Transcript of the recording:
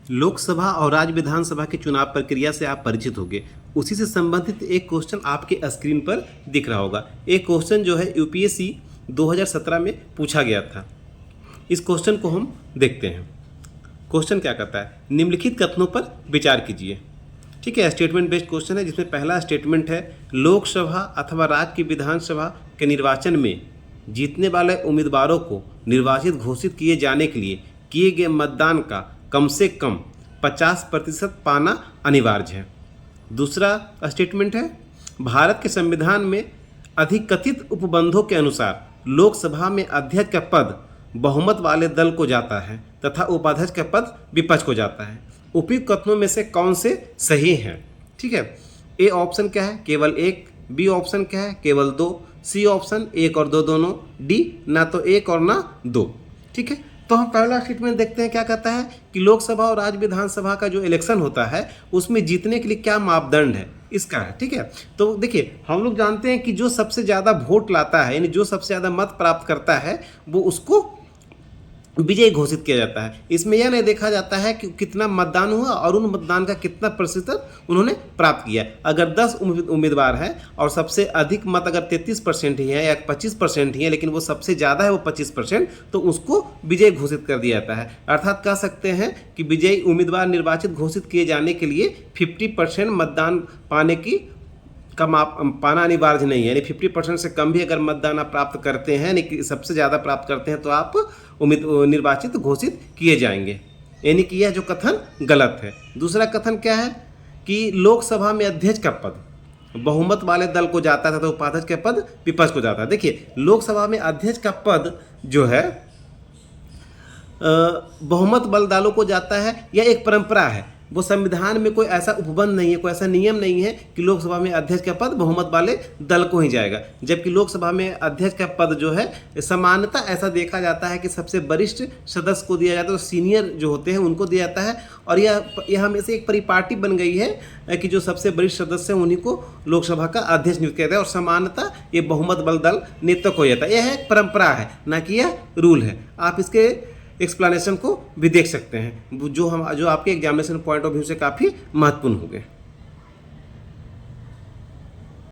लोकसभा और राज्य विधानसभा के चुनाव प्रक्रिया से आप परिचित होंगे। उसी से संबंधित एक क्वेश्चन आपके स्क्रीन पर दिख रहा होगा। एक क्वेश्चन जो है यूपीएससी 2017 में पूछा गया था। इस क्वेश्चन को हम देखते हैं। क्वेश्चन क्या कहता है, निम्नलिखित कथनों पर विचार कीजिए। ठीक है, स्टेटमेंट बेस्ड क्वेश्चन है, जिसमें पहला स्टेटमेंट है लोकसभा अथवा राज्य की विधानसभा के निर्वाचन में जीतने वाले उम्मीदवारों को निर्वाचित घोषित किए जाने के लिए किए गए मतदान का कम से कम 50% पाना अनिवार्य है। दूसरा स्टेटमेंट है भारत के संविधान में अधिकथित उपबंधों के अनुसार लोकसभा में अध्यक्ष का पद बहुमत वाले दल को जाता है तथा उपाध्यक्ष का पद विपक्ष को जाता है। उपयुक्त कथनों में से कौन से सही हैं? ठीक है, ए ऑप्शन क्या है, केवल एक। बी ऑप्शन क्या है, केवल दो। सी ऑप्शन एक और दो दोनों। डी ना तो एक और ना दो। ठीक है, तो हम पहला स्टेटमेंट देखते हैं। क्या कहता है कि लोकसभा और राज्य विधानसभा का जो इलेक्शन होता है उसमें जीतने के लिए क्या मापदंड है इसका है। ठीक है, तो देखिए हम लोग जानते हैं कि जो सबसे ज़्यादा वोट लाता है, यानी जो सबसे ज़्यादा मत प्राप्त करता है, वो उसको विजयी घोषित किया जाता है। इसमें यह नहीं देखा जाता है कि कितना मतदान हुआ और उन मतदान का कितना प्रतिशत उन्होंने प्राप्त किया। अगर 10 उम्मीदवार हैं और सबसे अधिक मत अगर 33% ही है या 25% ही है, लेकिन वो सबसे ज़्यादा है वो 25%, तो उसको विजयी घोषित कर दिया जाता है। अर्थात कह सकते हैं कि विजयी उम्मीदवार निर्वाचित घोषित किए जाने के लिए 50% मतदान पाने की पाना अनिवार्य नहीं है। यानी 50% से कम भी अगर मतदान आप प्राप्त करते हैं, यानी सबसे ज़्यादा प्राप्त करते हैं, तो आप निर्वाचित घोषित किए जाएंगे। यानी कि यह जो कथन गलत है। दूसरा कथन क्या है कि लोकसभा में अध्यक्ष का पद बहुमत वाले दल को जाता था तो उपाध्यक्ष का पद विपक्ष को जाता है। देखिए लोकसभा में अध्यक्ष का पद जो है बहुमत बल दलों को जाता है, यह एक परंपरा है। वो संविधान में कोई ऐसा उपबंध नहीं है, कोई ऐसा नियम नहीं है कि लोकसभा में अध्यक्ष का पद बहुमत वाले दल को ही जाएगा। जबकि लोकसभा में अध्यक्ष का पद जो है सामान्यतः ऐसा देखा जाता है कि सबसे वरिष्ठ सदस्य को दिया जाता है, तो सीनियर जो होते हैं उनको दिया जाता है। और यह हमेशा एक परिपाटी बन गई है कि जो सबसे वरिष्ठ सदस्य हैं उन्हीं को लोकसभा का अध्यक्ष नियुक्त किया जाता है, और सामान्यतः ये बहुमत बल दल नेतृत्व हो जाता है। यह एक परंपरा है, ना कि यह रूल है। आप इसके एक्सप्लेनेशन को भी देख सकते हैं, जो आपके एग्जामिनेशन पॉइंट ऑफ व्यू से काफ़ी महत्वपूर्ण होंगे।